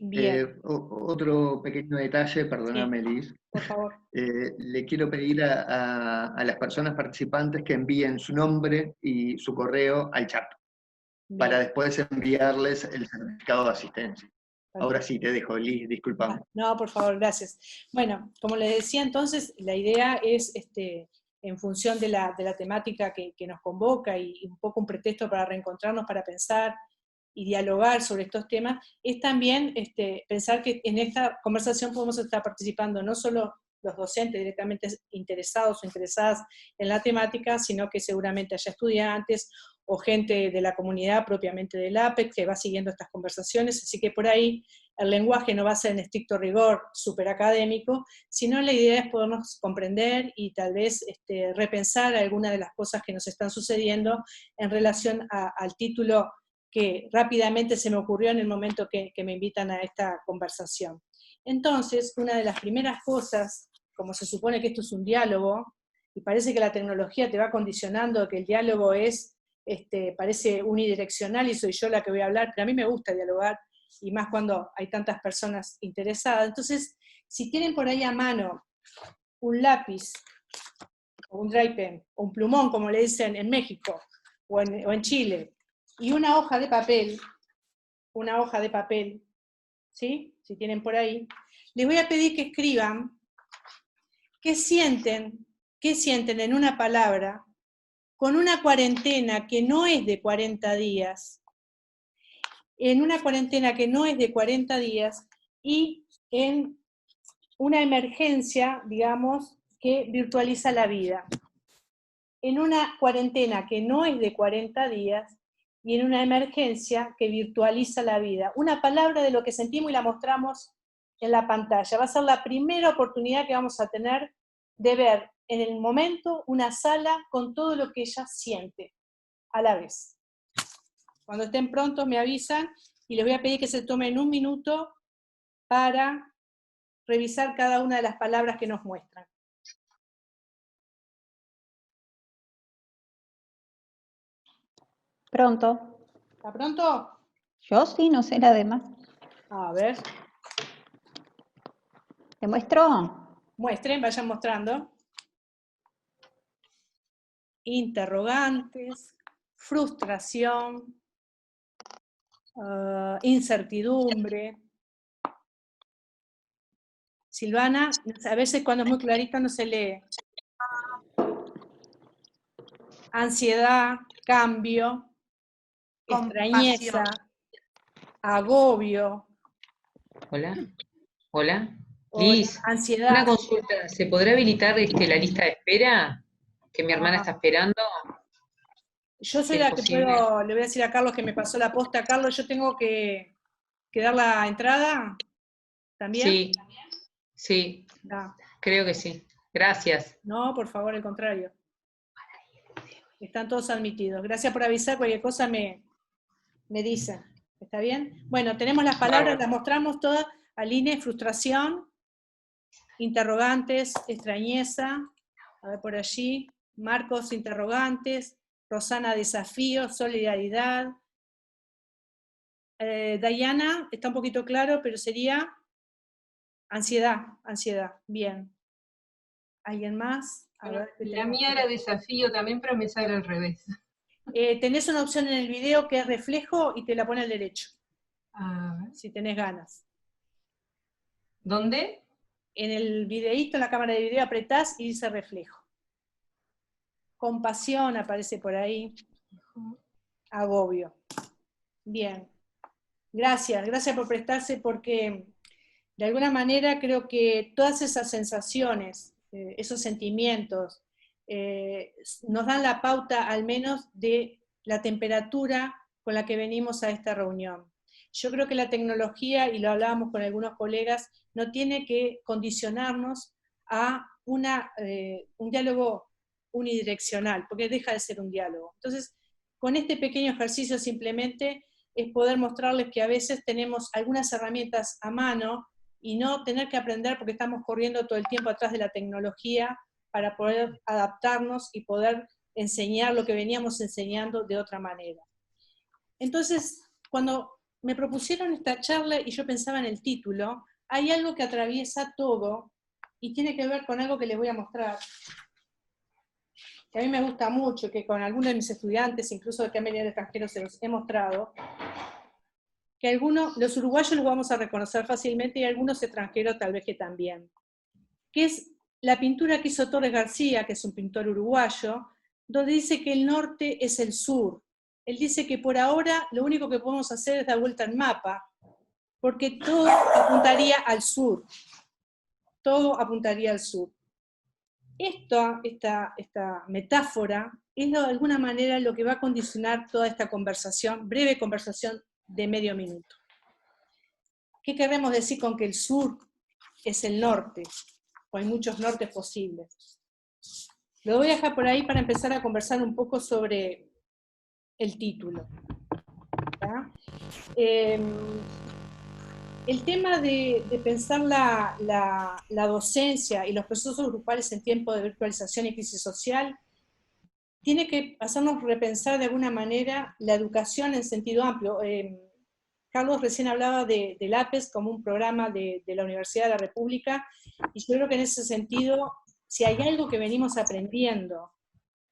Bien, Otro pequeño detalle, sí, perdóname, Liz. por favor. Le quiero pedir a las personas participantes que envíen su nombre y su correo al chat para Bien, después enviarles el certificado de asistencia. Ahora perfecto. sí te dejo, Liz, discúlpame. No, por favor, gracias. Bueno, como les decía entonces, la idea es, en función de la temática que nos convoca y un poco un pretexto para reencontrarnos, para pensar y dialogar sobre estos temas, es también pensar que en esta conversación podemos estar participando no solo los docentes directamente interesados o interesadas en la temática, sino que seguramente haya estudiantes o gente de la comunidad propiamente del APEC que va siguiendo estas conversaciones, así que por ahí el lenguaje no va a ser en estricto rigor súper académico, sino la idea es podernos comprender y tal vez repensar algunas de las cosas que nos están sucediendo en relación al título que rápidamente se me ocurrió en el momento que me invitan a esta conversación. Entonces, una de las primeras cosas, como se supone que esto es un diálogo, y parece que la tecnología te va condicionando, que el diálogo es, parece unidireccional y soy yo la que voy a hablar, pero a mí me gusta dialogar, y más cuando hay tantas personas interesadas. Entonces, si tienen por ahí a mano un lápiz, o un dry pen, o un plumón, como le dicen en México, o en Chile, y una hoja de papel, ¿sí? Si tienen por ahí, les voy a pedir que escriban qué sienten en una palabra con una cuarentena que no es de 40 días, en una cuarentena que no es de 40 días y en una emergencia, digamos, que virtualiza la vida. En una cuarentena que no es de 40 días y en una emergencia que virtualiza la vida. Una palabra de lo que sentimos y la mostramos en la pantalla. Va a ser la primera oportunidad que vamos a tener de ver en el momento una sala con todo lo que ella siente a la vez. Cuando estén prontos me avisan y les voy a pedir que se tomen un minuto para revisar cada una de las palabras que nos muestran. Pronto. ¿Está pronto? Yo sí, no sé la demás. A ver, ¿Te muestro? muestren, vayan mostrando. Interrogantes, frustración, incertidumbre. Silvana, a veces cuando es muy clarita no se lee. Ansiedad, cambio, extrañeza, Compasión. agobio, Hola, hola. hola, Liz, una ansiedad. consulta. ¿Se podrá habilitar la lista de espera? Que mi hermana está Ah, esperando. yo soy Si es la que posible. puedo, le voy a decir a Carlos que me pasó la posta. Carlos, yo tengo que dar la entrada también. Sí, sí, No, creo que sí. Gracias. no, por favor, al contrario. Están todos admitidos. Gracias por avisar, cualquier cosa me dicen. ¿Está bien? Bueno, tenemos las palabras, Bárbaro. las mostramos todas. Aline, frustración, interrogantes, extrañeza, a ver por allí. Marcos, interrogantes. Rosana, desafío, solidaridad. Diana, está un poquito claro, pero sería ansiedad, ansiedad. Bien. ¿Alguien más? A Bueno, ver, ¿qué la tenemos mía por era ahí? desafío también, pero me sale al revés. Tenés una opción en el video que es reflejo y te la pone al derecho, A ver, si tenés ganas. ¿dónde? En el videíto, en la cámara de video, apretás y dice reflejo. Compasión aparece por ahí. Agobio. Bien. Gracias, gracias por prestarse porque de alguna manera creo que todas esas sensaciones, esos sentimientos, nos dan la pauta al menos de la temperatura con la que venimos a esta reunión. Yo creo que la tecnología, y lo hablábamos con algunos colegas, no tiene que condicionarnos a un diálogo unidireccional, porque deja de ser un diálogo. Entonces, con este pequeño ejercicio simplemente es poder mostrarles que a veces tenemos algunas herramientas a mano y no tener que aprender porque estamos corriendo todo el tiempo atrás de la tecnología para poder adaptarnos y poder enseñar lo que veníamos enseñando de otra manera. Entonces, cuando me propusieron esta charla y yo pensaba en el título, hay algo que atraviesa todo y tiene que ver con algo que les voy a mostrar, que a mí me gusta mucho, que con algunos de mis estudiantes, incluso de que han venido del extranjero, se los he mostrado, que algunos, los uruguayos los vamos a reconocer fácilmente y algunos extranjeros tal vez que también, que es la pintura que hizo Torres García, que es un pintor uruguayo, donde dice que el norte es el sur. Él dice que por ahora lo único que podemos hacer es dar vuelta al mapa, porque todo apuntaría al sur. Todo apuntaría al sur. Esta metáfora es de alguna manera lo que va a condicionar toda esta conversación, breve conversación de medio minuto. ¿Qué queremos decir con que el sur es el norte? O hay muchos nortes posibles. Lo voy a dejar por ahí para empezar a conversar un poco sobre el título. El tema de pensar la docencia y los procesos grupales en tiempo de virtualización y crisis social tiene que hacernos repensar de alguna manera la educación en sentido amplio. Carlos recién hablaba del APES como un programa de la Universidad de la República, y yo creo que en ese sentido, si hay algo que venimos aprendiendo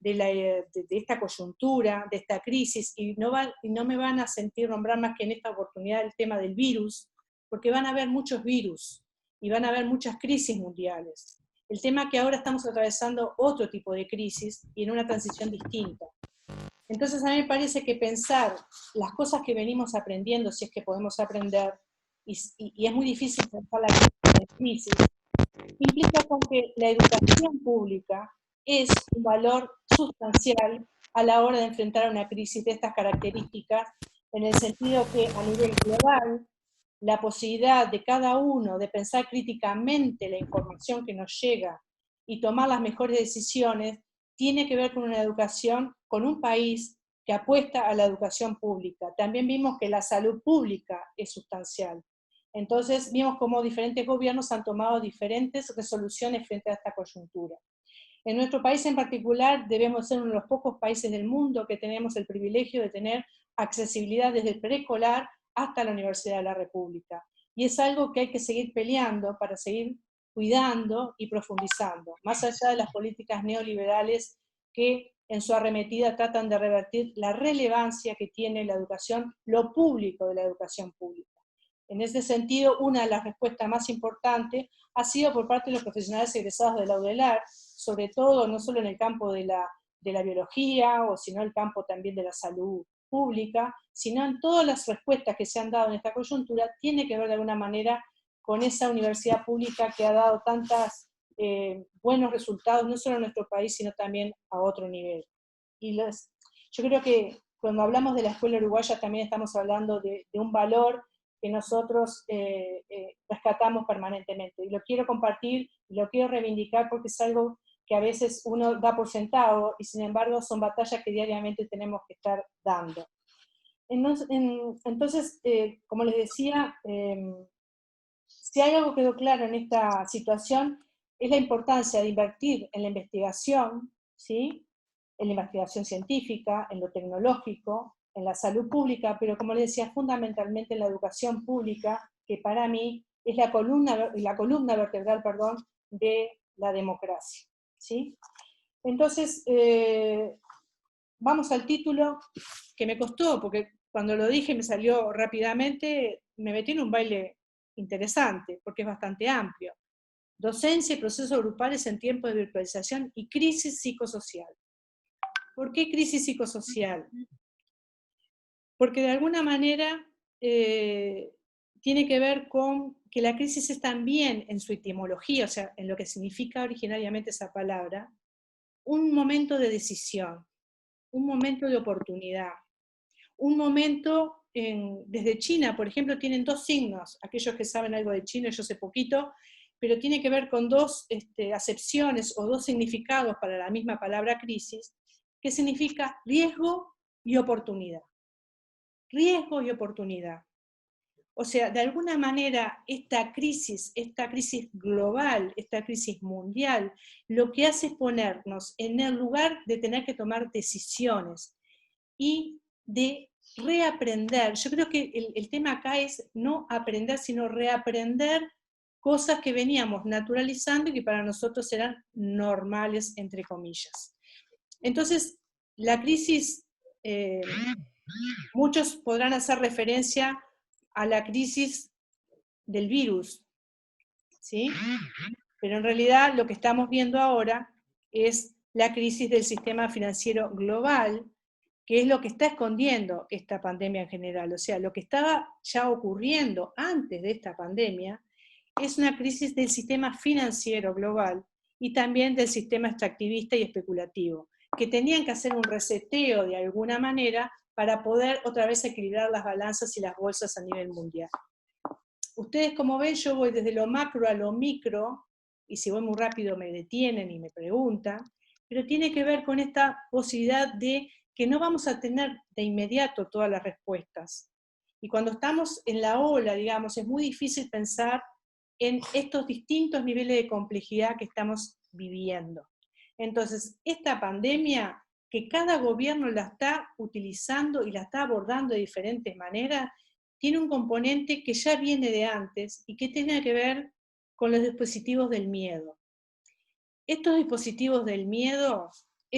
de esta coyuntura, de esta crisis, y no me van a sentir nombrar más que en esta oportunidad el tema del virus, porque van a haber muchos virus, y van a haber muchas crisis mundiales. El tema es que ahora estamos atravesando otro tipo de crisis, y en una transición distinta. Entonces a mí me parece que pensar las cosas que venimos aprendiendo, si es que podemos aprender, y es muy difícil pensar la crisis, implica con que la educación pública es un valor sustancial a la hora de enfrentar una crisis de estas características, en el sentido que a nivel global, la posibilidad de cada uno de pensar críticamente la información que nos llega y tomar las mejores decisiones, tiene que ver con una educación, con un país que apuesta a la educación pública. También vimos que la salud pública es sustancial. Entonces vimos cómo diferentes gobiernos han tomado diferentes resoluciones frente a esta coyuntura. En nuestro país en particular debemos ser uno de los pocos países del mundo que tenemos el privilegio de tener accesibilidad desde el preescolar hasta la Universidad de la República. Y es algo que hay que seguir peleando para seguir cuidando y profundizando, más allá de las políticas neoliberales que en su arremetida tratan de revertir la relevancia que tiene la educación, lo público de la educación pública. En ese sentido, una de las respuestas más importantes ha sido por parte de los profesionales egresados de la UDELAR, sobre todo no solo en el campo de la biología, o sino en el campo también de la salud pública, sino en todas las respuestas que se han dado en esta coyuntura, tiene que ver de alguna manera con esa universidad pública que ha dado tantos buenos resultados, no solo en nuestro país, sino también a otro nivel. Yo creo que cuando hablamos de la escuela uruguaya también estamos hablando de un valor que nosotros rescatamos permanentemente. Y lo quiero compartir, y lo quiero reivindicar porque es algo que a veces uno da por sentado, y sin embargo son batallas que diariamente tenemos que estar dando. Entonces, como les decía, si hay algo que quedó claro en esta situación, es la importancia de invertir en la investigación, ¿sí? En la investigación científica, en lo tecnológico, en la salud pública, pero como les decía, fundamentalmente en la educación pública, que para mí es la columna vertebral, de la democracia, ¿sí? Entonces, vamos al título, que me costó, porque cuando lo dije me salió rápidamente, me metí en un baile interesante, porque es bastante amplio. Docencia y procesos grupales en tiempos de virtualización y crisis psicosocial. ¿Por qué crisis psicosocial? Porque de alguna manera tiene que ver con que la crisis es también en su etimología, o sea, en lo que significa originariamente esa palabra, un momento de decisión, un momento de oportunidad, un momento, desde China, por ejemplo, tienen dos signos, aquellos que saben algo de China, yo sé poquito, pero tiene que ver con dos acepciones o dos significados para la misma palabra crisis, que significa riesgo y oportunidad. Riesgo y oportunidad. O sea, de alguna manera esta crisis global, esta crisis mundial, lo que hace es ponernos en el lugar de tener que tomar decisiones y de reaprender. Yo creo que el tema acá es no aprender, sino reaprender cosas que veníamos naturalizando y que para nosotros eran normales, entre comillas. Entonces, la crisis, muchos podrán hacer referencia a la crisis del virus, ¿sí? Pero en realidad lo que estamos viendo ahora es la crisis del sistema financiero global, que es lo que está escondiendo esta pandemia en general. O sea, lo que estaba ya ocurriendo antes de esta pandemia es una crisis del sistema financiero global y también del sistema extractivista y especulativo, que tenían que hacer un reseteo de alguna manera para poder otra vez equilibrar las balanzas y las bolsas a nivel mundial. Ustedes, como ven, yo voy desde lo macro a lo micro, y si voy muy rápido me detienen y me preguntan, pero tiene que ver con esta posibilidad de que no vamos a tener de inmediato todas las respuestas. Y cuando estamos en la ola, digamos, es muy difícil pensar en estos distintos niveles de complejidad que estamos viviendo. Entonces, esta pandemia, que cada gobierno la está utilizando y la está abordando de diferentes maneras, tiene un componente que ya viene de antes y que tiene que ver con los dispositivos del miedo. Estos dispositivos del miedo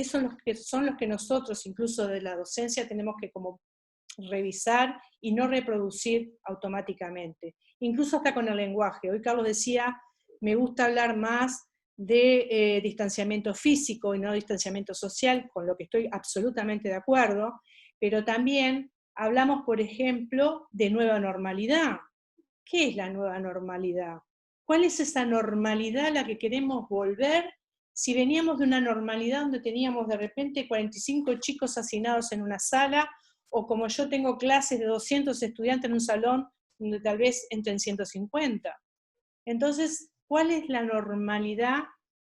son los que nosotros, incluso de la docencia, tenemos que como revisar y no reproducir automáticamente. Incluso hasta con el lenguaje. Hoy Carlos decía, me gusta hablar más de distanciamiento físico y no distanciamiento social, con lo que estoy absolutamente de acuerdo, pero también hablamos, por ejemplo, de nueva normalidad. ¿Qué es la nueva normalidad? ¿Cuál es esa normalidad a la que queremos volver si veníamos de una normalidad donde teníamos de repente 45 chicos hacinados en una sala, o como yo tengo clases de 200 estudiantes en un salón donde tal vez entren 150? Entonces, ¿cuál es la normalidad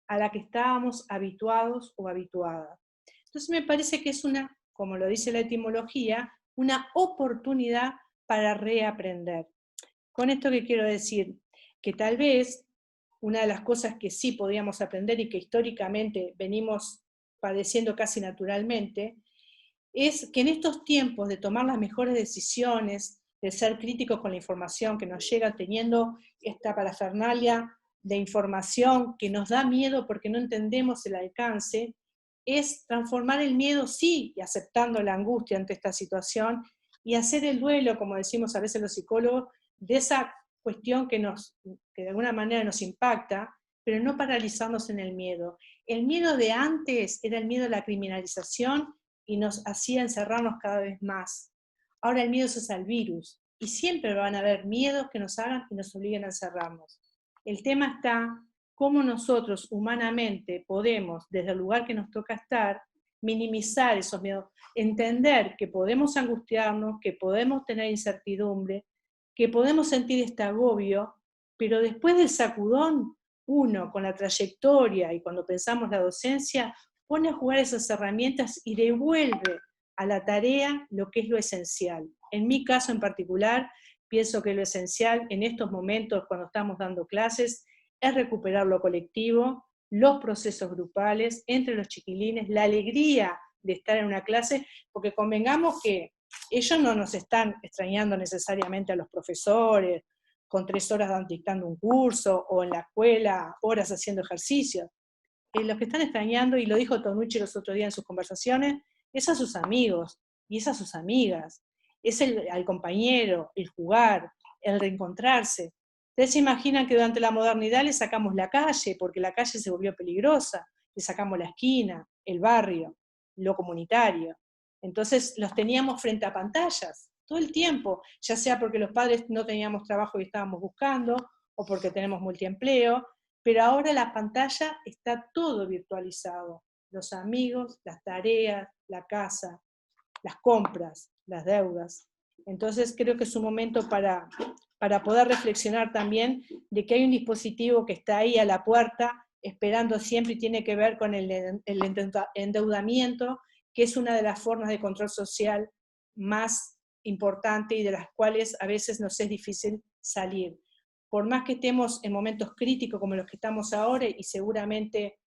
a la que estábamos habituados o habituadas? Entonces me parece que es una, como lo dice la etimología, una oportunidad para reaprender. Con esto que quiero decir, que tal vez una de las cosas que sí podíamos aprender y que históricamente venimos padeciendo casi naturalmente, es que en estos tiempos de tomar las mejores decisiones, de ser críticos con la información que nos llega, teniendo esta parafernalia de información que nos da miedo porque no entendemos el alcance, es transformar el miedo, sí, y aceptando la angustia ante esta situación, y hacer el duelo, como decimos a veces los psicólogos, de esa cuestión que de alguna manera nos impacta, pero no paralizarnos en el miedo. El miedo de antes era el miedo a la criminalización y nos hacía encerrarnos cada vez más. Ahora el miedo es al virus, y siempre van a haber miedos que nos hagan y nos obliguen a encerrarnos. El tema está cómo nosotros humanamente podemos, desde el lugar que nos toca estar, minimizar esos miedos, entender que podemos angustiarnos, que podemos tener incertidumbre, que podemos sentir este agobio, pero después del sacudón, uno con la trayectoria y cuando pensamos la docencia, pone a jugar esas herramientas y devuelve a la tarea lo que es lo esencial. En mi caso en particular, pienso que lo esencial en estos momentos, cuando estamos dando clases, es recuperar lo colectivo, los procesos grupales entre los chiquilines, la alegría de estar en una clase, porque convengamos que ellos no nos están extrañando necesariamente a los profesores, con 3 horas dictando un curso, o en la escuela, horas haciendo ejercicios. Los que están extrañando, y lo dijo Tonucci los otros días en sus conversaciones, es a sus amigos, y es a sus amigas, es al compañero, el jugar, el reencontrarse. Ustedes se imaginan que durante la modernidad le sacamos la calle, porque la calle se volvió peligrosa, le sacamos la esquina, el barrio, lo comunitario. Entonces los teníamos frente a pantallas todo el tiempo, ya sea porque los padres no teníamos trabajo y estábamos buscando, o porque tenemos multiempleo, pero ahora la pantalla está todo virtualizado. Los amigos, las tareas, la casa, las compras, las deudas. Entonces creo que es un momento para poder reflexionar también de que hay un dispositivo que está ahí a la puerta, esperando siempre, y tiene que ver con el endeudamiento, que es una de las formas de control social más importante y de las cuales a veces nos es difícil salir. Por más que estemos en momentos críticos como los que estamos ahora, y seguramente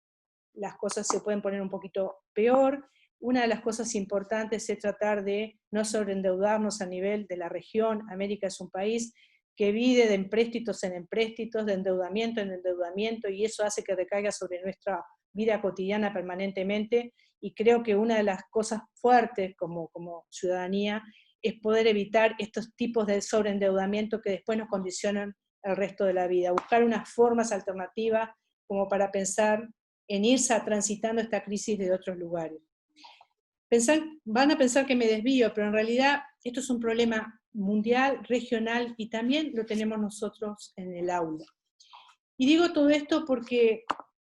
las cosas se pueden poner un poquito peor, una de las cosas importantes es tratar de no sobreendeudarnos a nivel de la región. América es un país que vive de empréstitos en empréstitos, de endeudamiento en endeudamiento, y eso hace que recaiga sobre nuestra vida cotidiana permanentemente, y creo que una de las cosas fuertes como ciudadanía es poder evitar estos tipos de sobreendeudamiento que después nos condicionan el resto de la vida, buscar unas formas alternativas como para pensar en irse transitando esta crisis de otros lugares. Van a pensar que me desvío, pero en realidad esto es un problema mundial, regional, y también lo tenemos nosotros en el aula. Y digo todo esto porque,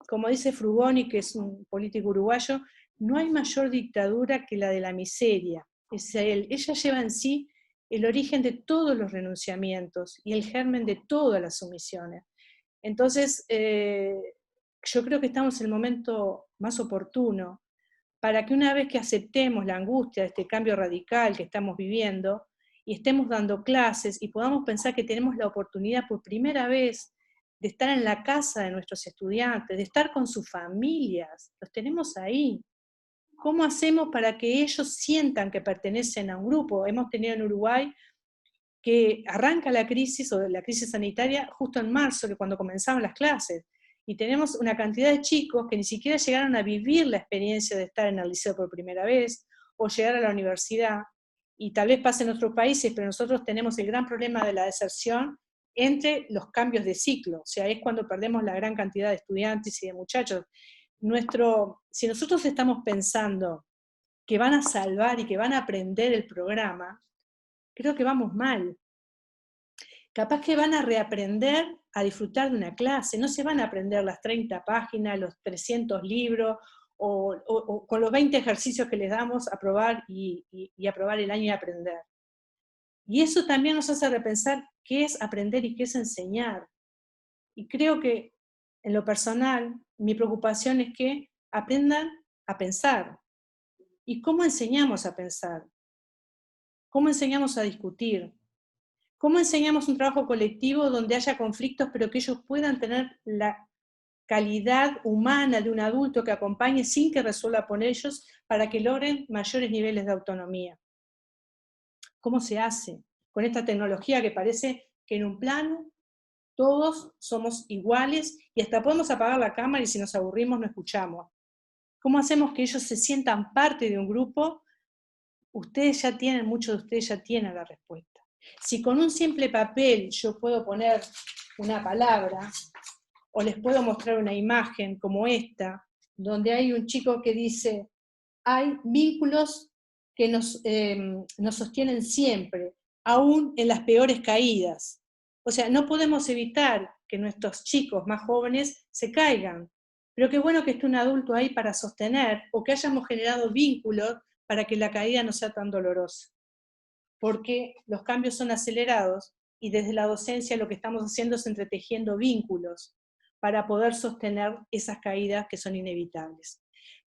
como dice Frugoni, que es un político uruguayo, no hay mayor dictadura que la de la miseria. Ella lleva en sí el origen de todos los renunciamientos y el germen de todas las sumisiones. Entonces, yo creo que estamos en el momento más oportuno para que una vez que aceptemos la angustia de este cambio radical que estamos viviendo, y estemos dando clases, y podamos pensar que tenemos la oportunidad por primera vez de estar en la casa de nuestros estudiantes, de estar con sus familias, los tenemos ahí. ¿Cómo hacemos para que ellos sientan que pertenecen a un grupo? Hemos tenido en Uruguay que arranca la crisis, o la crisis sanitaria, justo en marzo, que cuando comenzaron las clases, y tenemos una cantidad de chicos que ni siquiera llegaron a vivir la experiencia de estar en el liceo por primera vez, o llegar a la universidad, y tal vez pase en otros países, pero nosotros tenemos el gran problema de la deserción entre los cambios de ciclo, o sea, es cuando perdemos la gran cantidad de estudiantes y de muchachos. Si nosotros estamos pensando que van a salvar y que van a aprender el programa, creo que vamos mal. Capaz que van a reaprender a disfrutar de una clase, no se van a aprender las 30 páginas, los 300 libros, o con los 20 ejercicios que les damos a probar y aprobar el año y aprender. Y eso también nos hace repensar qué es aprender y qué es enseñar. Y creo que, en lo personal, mi preocupación es que aprendan a pensar. ¿Y cómo enseñamos a pensar? ¿Cómo enseñamos a discutir? ¿Cómo enseñamos un trabajo colectivo donde haya conflictos, pero que ellos puedan tener la calidad humana de un adulto que acompañe sin que resuelva por ellos para que logren mayores niveles de autonomía? ¿Cómo se hace? Con esta tecnología que parece que en un plano todos somos iguales y hasta podemos apagar la cámara y si nos aburrimos no escuchamos. ¿Cómo hacemos que ellos se sientan parte de un grupo? Muchos de ustedes ya tienen la respuesta. Si con un simple papel yo puedo poner una palabra, o les puedo mostrar una imagen como esta, donde hay un chico que dice, hay vínculos que nos sostienen siempre, aún en las peores caídas. O sea, no podemos evitar que nuestros chicos más jóvenes se caigan, pero qué bueno que esté un adulto ahí para sostener, o que hayamos generado vínculos para que la caída no sea tan dolorosa. Porque los cambios son acelerados y desde la docencia lo que estamos haciendo es entretejiendo vínculos para poder sostener esas caídas que son inevitables.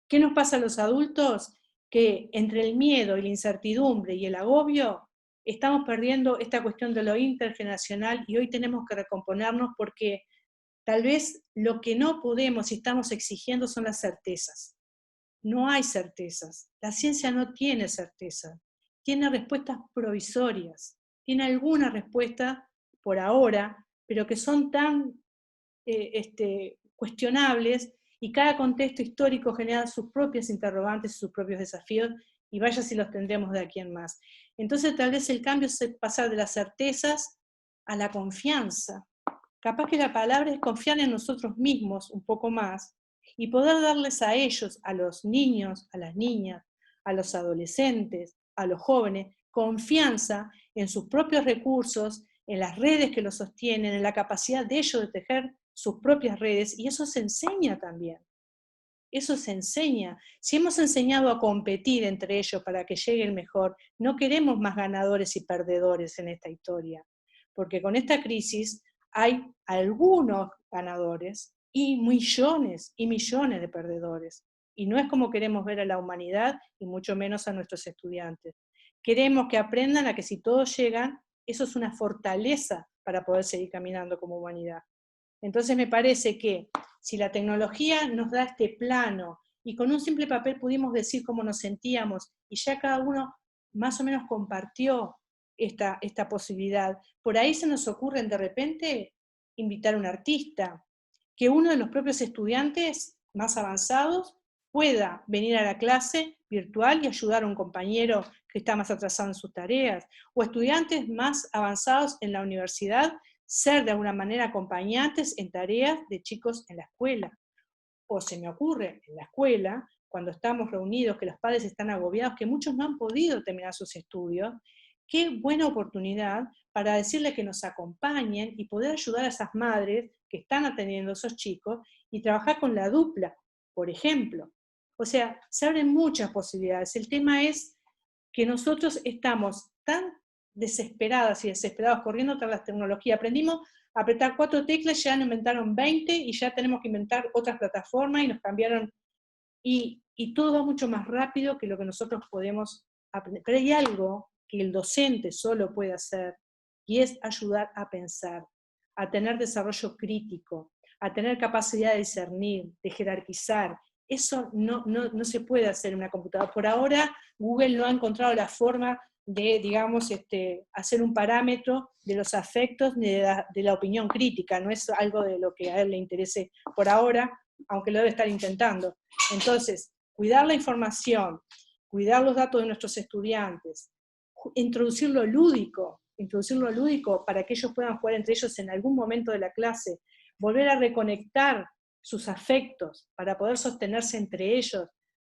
¿Qué nos pasa a los adultos? Que entre el miedo y la incertidumbre y el agobio estamos perdiendo esta cuestión de lo intergeneracional y hoy tenemos que recomponernos porque tal vez lo que no podemos y estamos exigiendo son las certezas. No hay certezas. La ciencia no tiene certeza. Tiene respuestas provisorias. Tiene alguna respuesta por ahora, pero que son tan cuestionables, y cada contexto histórico genera sus propias interrogantes y sus propios desafíos, y vaya si los tendremos de aquí en más. Entonces tal vez el cambio es pasar de las certezas a la confianza. Capaz que la palabra es confiar en nosotros mismos un poco más, y poder darles a ellos, a los niños, a las niñas, a los adolescentes, a los jóvenes, confianza en sus propios recursos, en las redes que los sostienen, en la capacidad de ellos de tejer sus propias redes, y eso se enseña también. Eso se enseña. Si hemos enseñado a competir entre ellos para que llegue el mejor, no queremos más ganadores y perdedores en esta historia, porque con esta crisis hay algunos ganadores y millones de perdedores. Y no es como queremos ver a la humanidad, y mucho menos a nuestros estudiantes. Queremos que aprendan a que si todos llegan, eso es una fortaleza para poder seguir caminando como humanidad. Entonces me parece que si la tecnología nos da este plano y con un simple papel pudimos decir cómo nos sentíamos, y ya cada uno más o menos compartió esta posibilidad. Por ahí se nos ocurre de repente invitar a un artista, que uno de los propios estudiantes más avanzados pueda venir a la clase virtual y ayudar a un compañero que está más atrasado en sus tareas, o estudiantes más avanzados en la universidad, ser de alguna manera acompañantes en tareas de chicos en la escuela. O se me ocurre, en la escuela, cuando estamos reunidos, que los padres están agobiados, que muchos no han podido terminar sus estudios, qué buena oportunidad para decirles que nos acompañen y poder ayudar a esas madres que están atendiendo a esos chicos y trabajar con la dupla, por ejemplo. O sea, se abren muchas posibilidades. El tema es que nosotros estamos tan desesperadas y desesperados corriendo tras la tecnología. Aprendimos a apretar 4 teclas, ya nos inventaron 20 y ya tenemos que inventar otras plataformas y nos cambiaron. Y todo va mucho más rápido que lo que nosotros podemos aprender. Pero hay algo que el docente solo puede hacer, y es ayudar a pensar, a tener desarrollo crítico, a tener capacidad de discernir, de jerarquizar. Eso no se puede hacer en una computadora. Por ahora, Google no ha encontrado la forma de, digamos, hacer un parámetro de los afectos ni de la opinión crítica. No es algo de lo que a él le interese por ahora, aunque lo debe estar intentando. Entonces, cuidar la información, cuidar los datos de nuestros estudiantes, introducir lo lúdico para que ellos puedan jugar entre ellos en algún momento de la clase, volver a reconectar sus afectos para poder sostenerse entre ellos,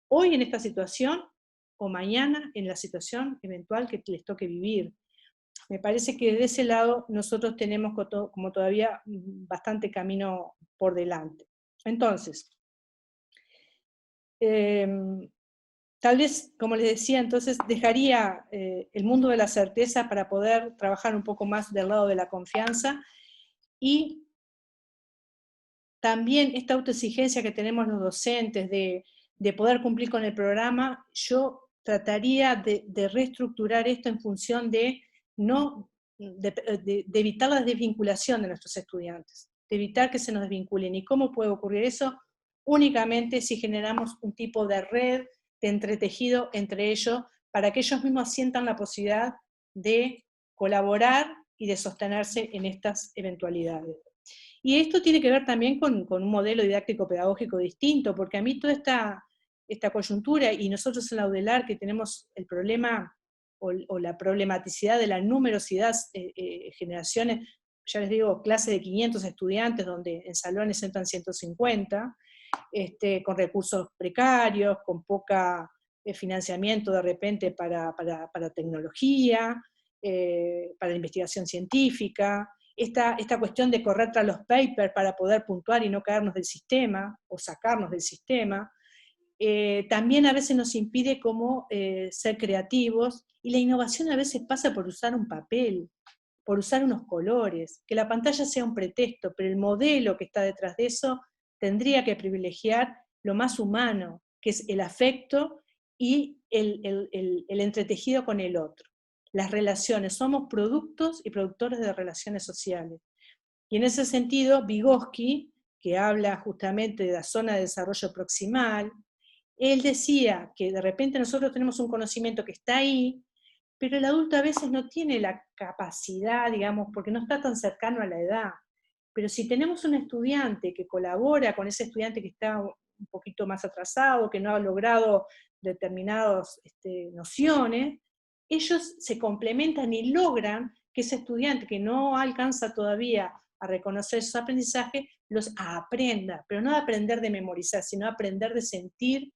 hoy en esta situación o mañana en la situación eventual que les toque vivir. Me parece que de ese lado nosotros tenemos como todavía bastante camino por delante. Entonces, tal vez, como les decía, entonces dejaría el mundo de la certeza para poder trabajar un poco más del lado de la confianza, y también esta autoexigencia que tenemos los docentes de poder cumplir con el programa. Yo trataría de reestructurar esto en función de evitar la desvinculación de nuestros estudiantes, de evitar que se nos desvinculen. ¿Y cómo puede ocurrir eso? Únicamente si generamos un tipo de red, de entretejido entre ellos, para que ellos mismos sientan la posibilidad de colaborar y de sostenerse en estas eventualidades. Y esto tiene que ver también con un modelo didáctico-pedagógico distinto, porque a mí toda esta coyuntura, y nosotros en la UDELAR que tenemos el problema o la problematicidad de la numerosidad, generaciones, ya les digo, clases de 500 estudiantes, donde en salones entran 150, con recursos precarios, con poca financiamiento de repente para tecnología, para investigación científica, esta cuestión de correr tras los papers para poder puntuar y no caernos del sistema, o sacarnos del sistema, también a veces nos impide como ser creativos, y la innovación a veces pasa por usar un papel, por usar unos colores, que la pantalla sea un pretexto, pero el modelo que está detrás de eso tendría que privilegiar lo más humano, que es el afecto y el entretejido con el otro. Las relaciones, somos productos y productores de relaciones sociales. Y en ese sentido, Vygotsky, que habla justamente de la zona de desarrollo proximal, él decía que de repente nosotros tenemos un conocimiento que está ahí, pero el adulto a veces no tiene la capacidad, digamos, porque no está tan cercano a la edad. Pero si tenemos un estudiante que colabora con ese estudiante que está un poquito más atrasado, que no ha logrado determinadas nociones, ellos se complementan y logran que ese estudiante que no alcanza todavía a reconocer sus aprendizajes, los aprenda, pero no aprender de memorizar, sino aprender de sentir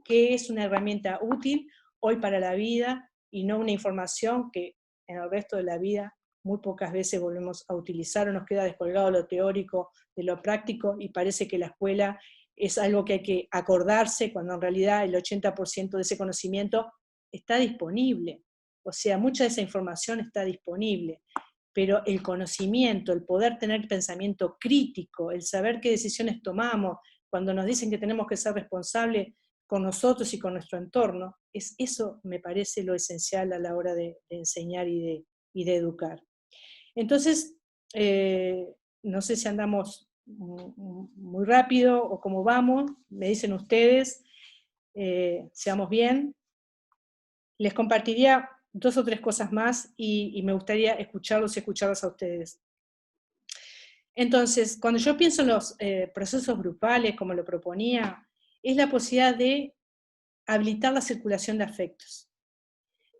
que es una herramienta útil hoy para la vida, y no una información que en el resto de la vida muy pocas veces volvemos a utilizar, o nos queda descolgado lo teórico de lo práctico, y parece que la escuela es algo que hay que acordarse, cuando en realidad el 80% de ese conocimiento está disponible. O sea, mucha de esa información está disponible, pero el conocimiento, el poder tener pensamiento crítico, el saber qué decisiones tomamos, cuando nos dicen que tenemos que ser responsables con nosotros y con nuestro entorno, eso me parece lo esencial a la hora de enseñar y de educar. Entonces, no sé si andamos muy rápido o cómo vamos, me dicen ustedes. seamos bien. Les compartiría 2 o 3 cosas más y me gustaría escucharlos y escucharlas a ustedes. Entonces, cuando yo pienso en los procesos grupales, como lo proponía, es la posibilidad de habilitar la circulación de afectos.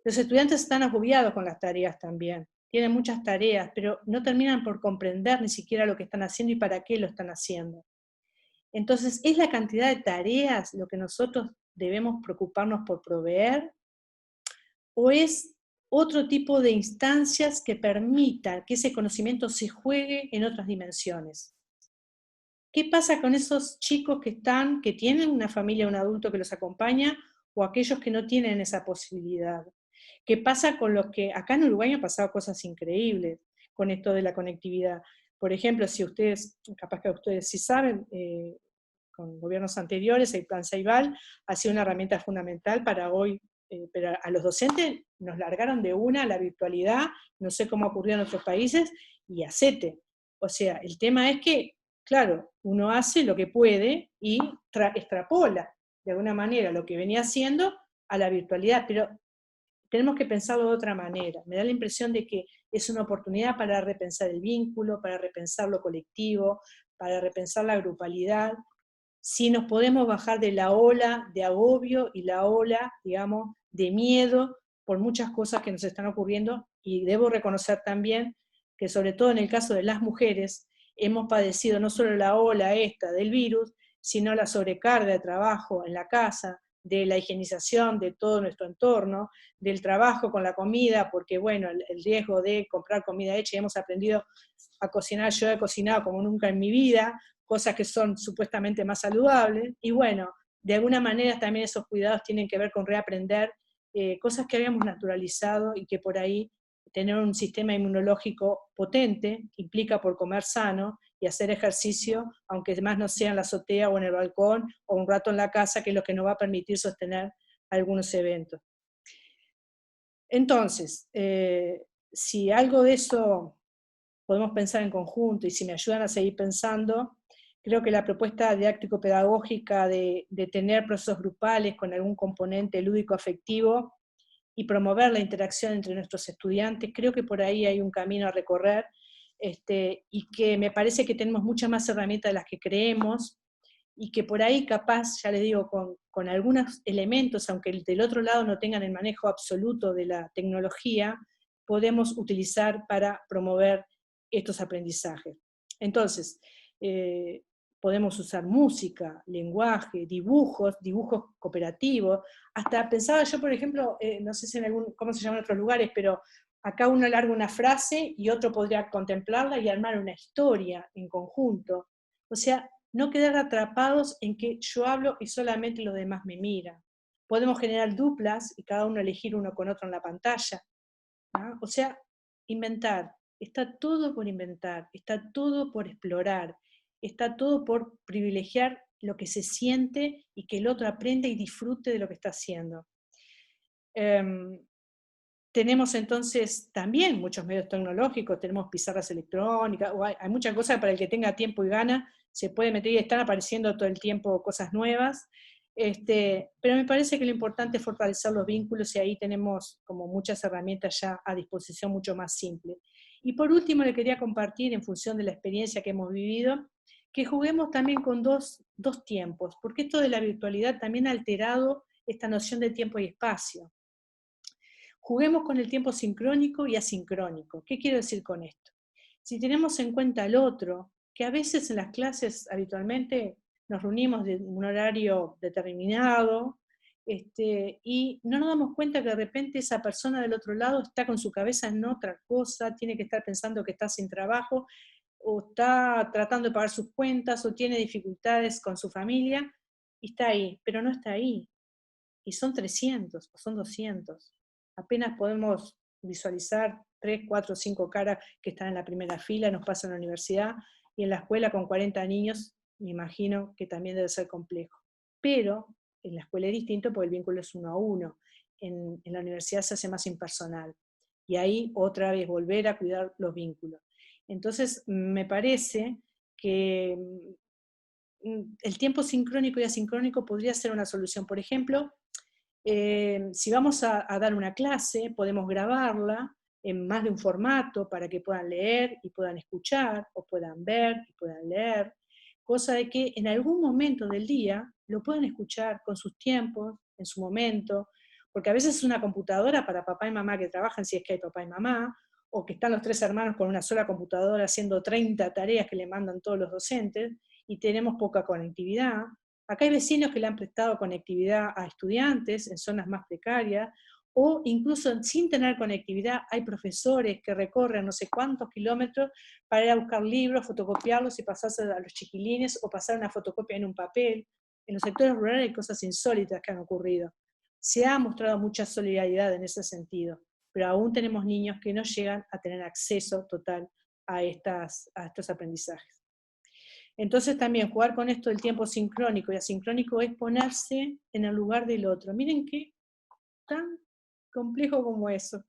Los estudiantes están agobiados con las tareas también, tienen muchas tareas, pero no terminan por comprender ni siquiera lo que están haciendo y para qué lo están haciendo. Entonces, ¿es la cantidad de tareas lo que nosotros debemos preocuparnos por proveer? ¿O es otro tipo de instancias que permitan que ese conocimiento se juegue en otras dimensiones? ¿Qué pasa con esos chicos que tienen una familia, un adulto que los acompaña, o aquellos que no tienen esa posibilidad? ¿Qué pasa con los que, acá en Uruguay han pasado cosas increíbles con esto de la conectividad? Por ejemplo, si ustedes, capaz que ustedes sí saben, con gobiernos anteriores, el Plan Ceibal ha sido una herramienta fundamental para hoy, pero a los docentes nos largaron de una a la virtualidad, no sé cómo ocurrió en otros países, y hacete. O sea, el tema es que, claro, uno hace lo que puede y extrapola de alguna manera lo que venía haciendo a la virtualidad, pero tenemos que pensarlo de otra manera. Me da la impresión de que es una oportunidad para repensar el vínculo, para repensar lo colectivo, para repensar la grupalidad, si nos podemos bajar de la ola de agobio y la ola, digamos, de miedo por muchas cosas que nos están ocurriendo, y debo reconocer también que sobre todo en el caso de las mujeres, hemos padecido no solo la ola esta del virus, sino la sobrecarga de trabajo en la casa, de la higienización de todo nuestro entorno, del trabajo con la comida, porque bueno, el riesgo de comprar comida hecha, y hemos aprendido a cocinar, yo he cocinado como nunca en mi vida, cosas que son supuestamente más saludables, y bueno, de alguna manera también esos cuidados tienen que ver con reaprender cosas que habíamos naturalizado y que por ahí tener un sistema inmunológico potente implica por comer sano y hacer ejercicio, aunque más no sea en la azotea o en el balcón o un rato en la casa, que es lo que nos va a permitir sostener algunos eventos. Entonces, si algo de eso podemos pensar en conjunto y si me ayudan a seguir pensando, creo que la propuesta didáctico-pedagógica de tener procesos grupales con algún componente lúdico-afectivo y promover la interacción entre nuestros estudiantes, creo que por ahí hay un camino a recorrer, y que me parece que tenemos muchas más herramientas de las que creemos, y que por ahí capaz, ya les digo, con algunos elementos, aunque del otro lado no tengan el manejo absoluto de la tecnología, podemos utilizar para promover estos aprendizajes. Entonces, podemos usar música, lenguaje, dibujos cooperativos, hasta pensaba yo, por ejemplo, no sé si cómo se llama en otros lugares, pero acá uno larga una frase y otro podría contemplarla y armar una historia en conjunto. O sea, no quedar atrapados en que yo hablo y solamente los demás me miran. Podemos generar duplas y cada uno elegir uno con otro en la pantalla, ¿no? O sea, inventar. Está todo por inventar, está todo por explorar, está todo por privilegiar lo que se siente y que el otro aprenda y disfrute de lo que está haciendo. Tenemos entonces también muchos medios tecnológicos, tenemos pizarras electrónicas, hay muchas cosas para el que tenga tiempo y gana, se puede meter y están apareciendo todo el tiempo cosas nuevas, pero me parece que lo importante es fortalecer los vínculos y ahí tenemos como muchas herramientas ya a disposición mucho más simples. Y por último le quería compartir, en función de la experiencia que hemos vivido, que juguemos también con dos tiempos, porque esto de la virtualidad también ha alterado esta noción de tiempo y espacio. Juguemos con el tiempo sincrónico y asincrónico. ¿Qué quiero decir con esto? Si tenemos en cuenta al otro, que a veces en las clases habitualmente nos reunimos de un horario determinado, y no nos damos cuenta que de repente esa persona del otro lado está con su cabeza en otra cosa, tiene que estar pensando que está sin trabajo, o está tratando de pagar sus cuentas, o tiene dificultades con su familia, y está ahí, pero no está ahí. Y son 300 o son 200. Apenas podemos visualizar 3, 4, 5 caras que están en la primera fila, nos pasa en la universidad, y en la escuela con 40 niños, me imagino que también debe ser complejo. Pero en la escuela es distinto porque el vínculo es 1 a 1. En la universidad se hace más impersonal. Y ahí otra vez volver a cuidar los vínculos. Entonces me parece que el tiempo sincrónico y asincrónico podría ser una solución. Por ejemplo, si vamos a dar una clase, podemos grabarla en más de un formato para que puedan leer y puedan escuchar, o puedan ver y puedan leer, cosa de que en algún momento del día lo puedan escuchar con sus tiempos, en su momento, porque a veces es una computadora para papá y mamá que trabajan, si es que hay papá y mamá, o que están los 3 hermanos con una sola computadora haciendo 30 tareas que le mandan todos los docentes, y tenemos poca conectividad. Acá hay vecinos que le han prestado conectividad a estudiantes en zonas más precarias, o incluso sin tener conectividad hay profesores que recorren no sé cuántos kilómetros para ir a buscar libros, fotocopiarlos y pasarse a los chiquilines, o pasar una fotocopia en un papel. En los sectores rurales hay cosas insólitas que han ocurrido. Se ha mostrado mucha solidaridad en ese sentido, pero aún tenemos niños que no llegan a tener acceso total a estos aprendizajes. Entonces también jugar con esto del tiempo sincrónico y asincrónico es ponerse en el lugar del otro. Miren qué tan complejo como eso.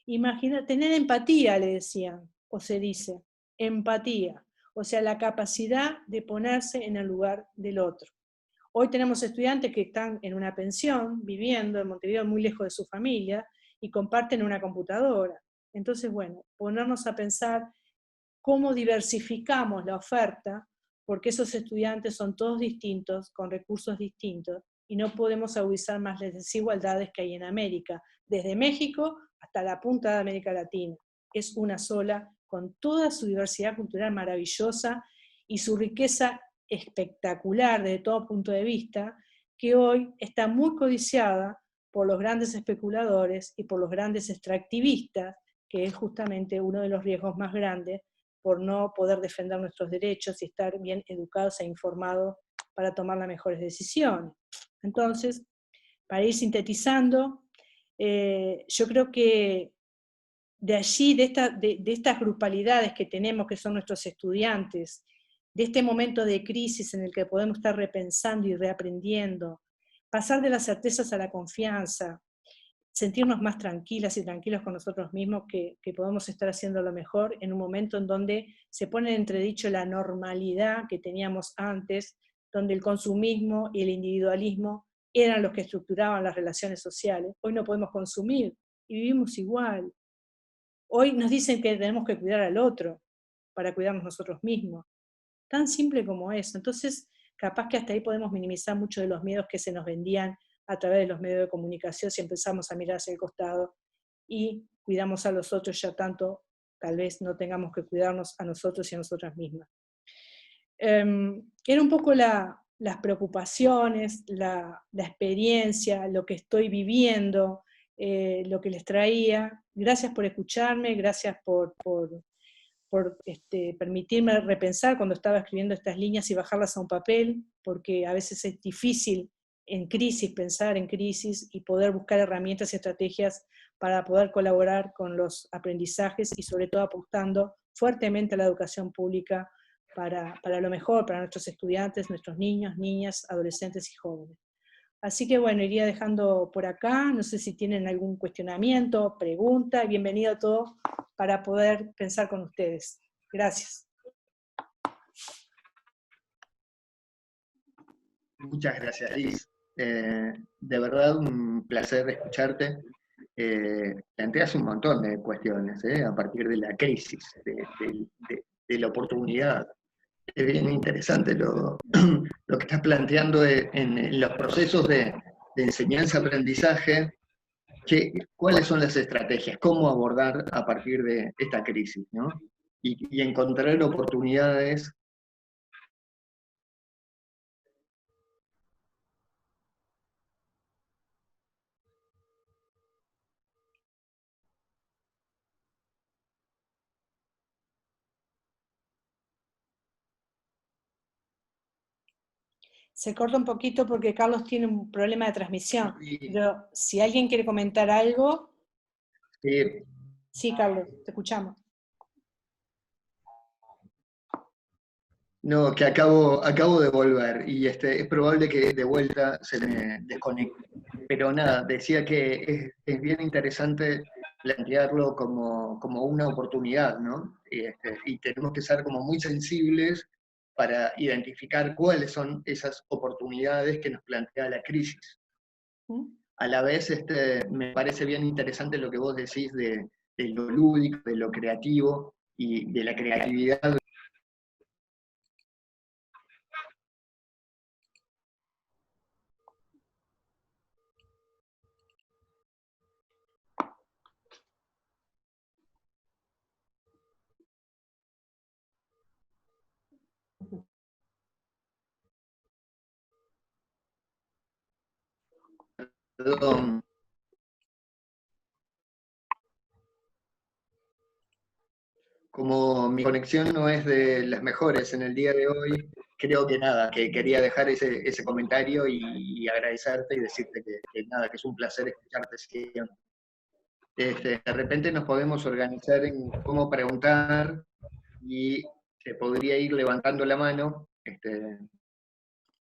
Imagina, tener empatía, le decían, o se dice, empatía, o sea, la capacidad de ponerse en el lugar del otro. Hoy tenemos estudiantes que están en una pensión, viviendo en Montevideo muy lejos de su familia, y comparten una computadora. Entonces, bueno, ponernos a pensar cómo diversificamos la oferta, porque esos estudiantes son todos distintos, con recursos distintos, y no podemos agudizar más las desigualdades que hay en América, desde México hasta la punta de América Latina. Es una sola, con toda su diversidad cultural maravillosa y su riqueza espectacular desde todo punto de vista, que hoy está muy codiciada por los grandes especuladores y por los grandes extractivistas, que es justamente uno de los riesgos más grandes por no poder defender nuestros derechos y estar bien educados e informados para tomar las mejores decisiones. Entonces, para ir sintetizando, yo creo que de allí, de estas grupalidades que tenemos, que son nuestros estudiantes, de este momento de crisis en el que podemos estar repensando y reaprendiendo, pasar de las certezas a la confianza, sentirnos más tranquilas y tranquilos con nosotros mismos, que podemos estar haciendo lo mejor en un momento en donde se pone en entredicho la normalidad que teníamos antes, donde el consumismo y el individualismo eran los que estructuraban las relaciones sociales. Hoy no podemos consumir y vivimos igual. Hoy nos dicen que tenemos que cuidar al otro para cuidarnos nosotros mismos. Tan simple como eso. Entonces, capaz que hasta ahí podemos minimizar muchos de los miedos que se nos vendían a través de los medios de comunicación si empezamos a mirar hacia el costado y cuidamos a los otros, ya tanto tal vez no tengamos que cuidarnos a nosotros y a nosotras mismas. Era un poco las preocupaciones, la experiencia, lo que estoy viviendo, lo que les traía. Gracias por escucharme, gracias por permitirme repensar cuando estaba escribiendo estas líneas y bajarlas a un papel, porque a veces es difícil en crisis, pensar en crisis y poder buscar herramientas y estrategias para poder colaborar con los aprendizajes y sobre todo apostando fuertemente a la educación pública para lo mejor, para nuestros estudiantes, nuestros niños, niñas, adolescentes y jóvenes. Así que bueno, iría dejando por acá, no sé si tienen algún cuestionamiento, pregunta, bienvenido a todos para poder pensar con ustedes. Gracias. Muchas gracias, Liz. De verdad, un placer escucharte. Planteas un montón de cuestiones a partir de la crisis, de la oportunidad. Es bien interesante lo que estás planteando en los procesos de enseñanza-aprendizaje. ¿Cuáles son las estrategias? ¿Cómo abordar a partir de esta crisis, ¿no? Y encontrar oportunidades. Se corta un poquito porque Carlos tiene un problema de transmisión, pero si alguien quiere comentar algo... Sí, Carlos, te escuchamos. No, que acabo de volver y es probable que de vuelta se me desconecte. Pero nada, decía que es bien interesante plantearlo como una oportunidad, ¿no? Y tenemos que ser como muy sensibles para identificar cuáles son esas oportunidades que nos plantea la crisis. A la vez, me parece bien interesante lo que vos decís de lo lúdico, de lo creativo y de la creatividad. Perdón. Como mi conexión no es de las mejores en el día de hoy, creo que nada, que quería dejar ese comentario y agradecerte y decirte que nada, que es un placer escucharte siempre. De repente nos podemos organizar en cómo preguntar y se podría ir levantando la mano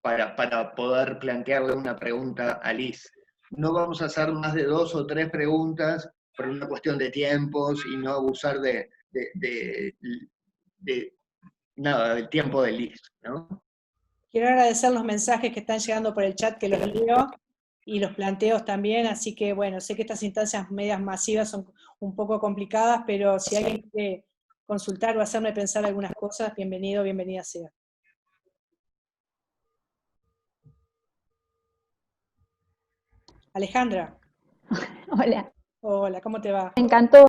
para poder plantearle una pregunta a Liz. No vamos a hacer más de 2 o 3 preguntas por una cuestión de tiempos y no abusar nada, del tiempo de Liz, ¿no? Quiero agradecer los mensajes que están llegando por el chat, que los leo, y los planteos también, así que bueno, sé que estas instancias medias masivas son un poco complicadas, pero si alguien quiere consultar o hacerme pensar algunas cosas, bienvenido, bienvenida sea. Alejandra. Hola. Hola, ¿cómo te va? Me encantó.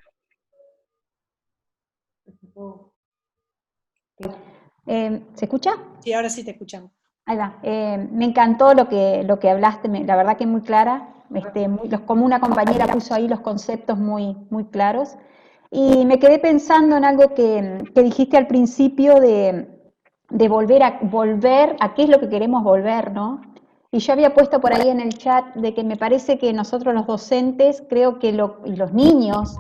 ¿Se escucha? Sí, ahora sí te escuchamos. Ahí va. Me encantó lo que hablaste, la verdad que muy clara. Como una compañera puso ahí los conceptos muy, muy claros. Y me quedé pensando en algo que dijiste al principio de volver a qué es lo que queremos volver, ¿no? Y yo había puesto por ahí en el chat de que me parece que nosotros los docentes, creo que y los niños,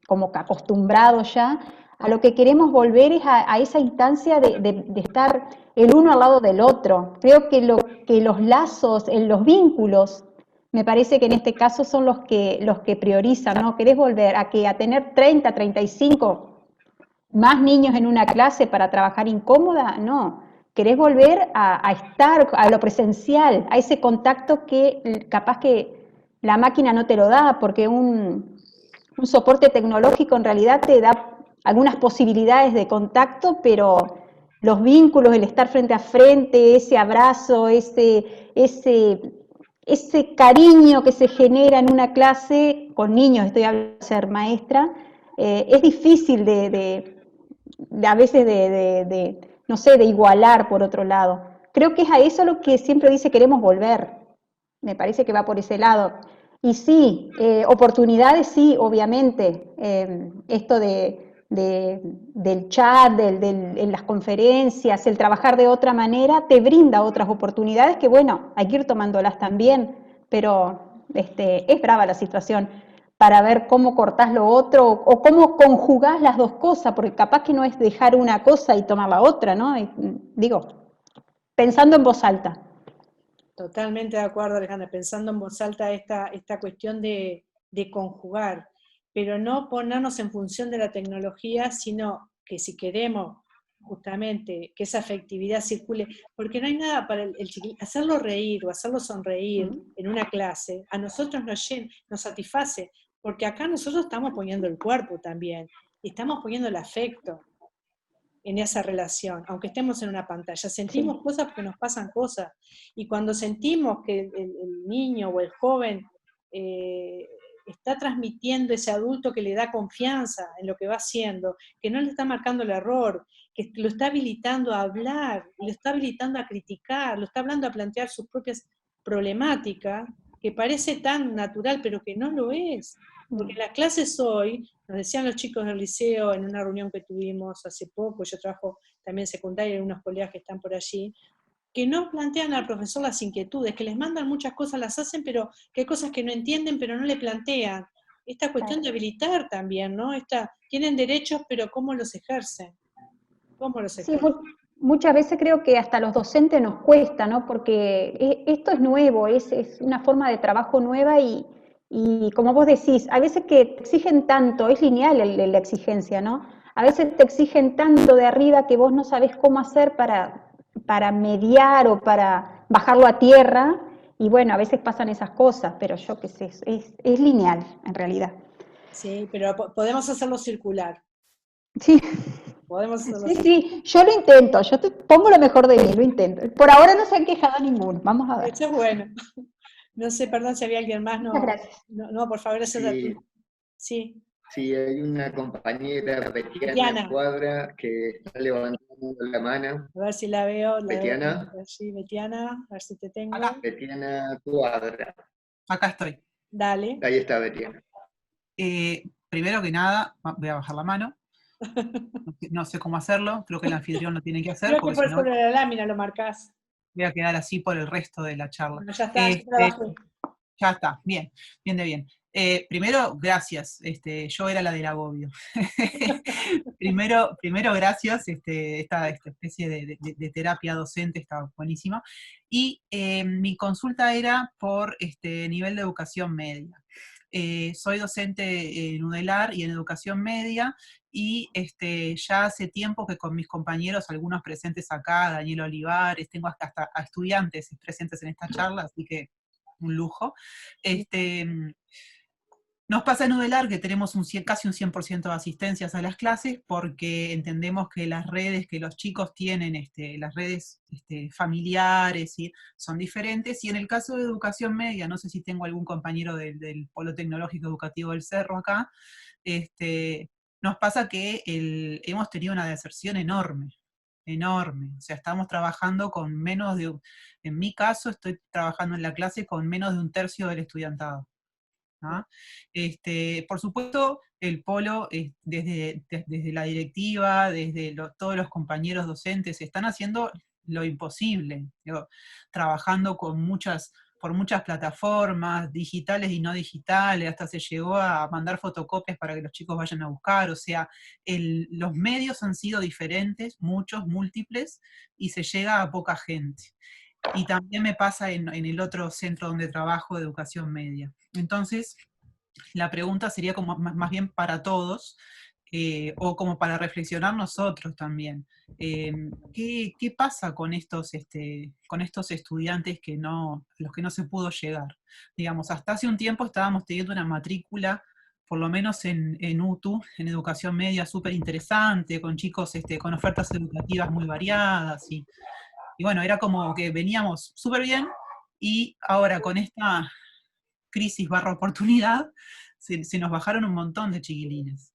como que acostumbrados ya, a lo que queremos volver es a esa instancia de estar el uno al lado del otro. Creo que los lazos, los vínculos, me parece que en este caso son los que priorizan, ¿no? ¿Querés volver a tener 30, 35 más niños en una clase para trabajar incómoda? No. ¿Querés volver a estar a lo presencial, a ese contacto que capaz que la máquina no te lo da, porque un soporte tecnológico en realidad te da algunas posibilidades de contacto, pero los vínculos, el estar frente a frente, ese abrazo, ese cariño que se genera en una clase con niños, estoy hablando de ser maestra, es difícil a veces no sé, de igualar por otro lado. Creo que es a eso lo que siempre dice queremos volver. Me parece que va por ese lado. Y sí, oportunidades sí, obviamente. Esto del chat, en las conferencias, el trabajar de otra manera, te brinda otras oportunidades que, bueno, hay que ir tomándolas también, pero es brava la situación para ver cómo cortás lo otro o cómo conjugás las dos cosas, porque capaz que no es dejar una cosa y tomar la otra, ¿no? Digo, pensando en voz alta. Totalmente de acuerdo, Alejandra, pensando en voz alta esta cuestión de conjugar, pero no ponernos en función de la tecnología, sino que si queremos justamente que esa afectividad circule, porque no hay nada para el chiquillo, hacerlo reír o hacerlo sonreír en una clase, a nosotros nos satisface, porque acá nosotros estamos poniendo el cuerpo también, y estamos poniendo el afecto en esa relación, aunque estemos en una pantalla, sentimos cosas porque nos pasan cosas, y cuando sentimos que el niño o el joven está transmitiendo ese adulto que le da confianza en lo que va haciendo, que no le está marcando el error, que lo está habilitando a hablar, lo está habilitando a criticar, lo está hablando a plantear sus propias problemáticas, que parece tan natural, pero que no lo es. Porque en las clases hoy, nos decían los chicos del liceo en una reunión que tuvimos hace poco, yo trabajo también secundaria y unos colegas que están por allí, que no plantean al profesor las inquietudes, que les mandan muchas cosas, las hacen, pero que hay cosas que no entienden, pero no le plantean. Esta cuestión de habilitar también, ¿no? Tienen derechos, pero ¿cómo los ejercen? ¿Cómo los ejercen? Sí, muchas veces creo que hasta a los docentes nos cuesta, ¿no? Porque esto es nuevo, es una forma de trabajo nueva y como vos decís, a veces que exigen tanto, es lineal la exigencia, ¿no? a veces te exigen tanto de arriba que vos no sabés cómo hacer para mediar o para bajarlo a tierra, y bueno, a veces pasan esas cosas, pero yo qué sé, es lineal en realidad. Sí, pero podemos hacerlo circular. Sí, Podemos hacerlo sí, circular. sí, yo lo intento, yo te pongo lo mejor de mí, lo intento. Por ahora no se han quejado ninguno, vamos a ver. Eso es bueno. No sé, perdón si había alguien más. Muchas No, gracias. no, por favor, gracias a Sí, ti. Sí, sí, hay una compañera, Betiana Betiana. Cuadra, que está levantando la mano. A ver si la veo. Betiana, Sí, Betiana, a ver si te tengo. Acá, Betiana Cuadra. acá estoy. Dale. Ahí está Betiana. Primero que nada, voy a bajar la mano. No sé cómo hacerlo, creo que el anfitrión lo tiene que hacer, Creo que porque si por no sobre la lámina lo marcás. voy a quedar así por el resto de la charla. Bueno, ya está, ya trabajé. Ya está, bien, bien de bien. Primero, gracias, yo era la del agobio. primero, gracias, esta especie de terapia docente está buenísima. Y mi consulta era por nivel de educación media. Soy docente en UDELAR y en educación media, y ya hace tiempo que con mis compañeros, algunos presentes acá, Daniel Olivares, tengo hasta a estudiantes presentes en esta charla, así que un lujo. Nos pasa en UDELAR que tenemos casi un 100% de asistencias a las clases, porque entendemos que las redes que los chicos tienen, las redes familiares, son diferentes, y en el caso de educación media, no sé si tengo algún compañero del Polo Tecnológico Educativo del Cerro acá, nos pasa que hemos tenido una deserción enorme, enorme. O sea, estamos trabajando con menos de, en mi caso, estoy trabajando en la clase con menos de un tercio del estudiantado, ¿no? Por supuesto, el polo, desde la directiva, desde todos los compañeros docentes, están haciendo lo imposible, digo, trabajando por muchas plataformas, digitales y no digitales, hasta se llegó a mandar fotocopias para que los chicos vayan a buscar. O sea, los medios han sido diferentes, muchos, múltiples, y se llega a poca gente. Y también me pasa en el otro centro donde trabajo, de educación media. Entonces, la pregunta sería como más bien para todos, o como para reflexionar nosotros también. ¿Qué pasa con estos estudiantes a los que no se pudo llegar? Digamos, hasta hace un tiempo estábamos teniendo una matrícula, por lo menos en UTU, en educación media, súper interesante, con chicos con ofertas educativas muy variadas, y bueno, era como que veníamos súper bien, y ahora con esta crisis / oportunidad, se nos bajaron un montón de chiquilines.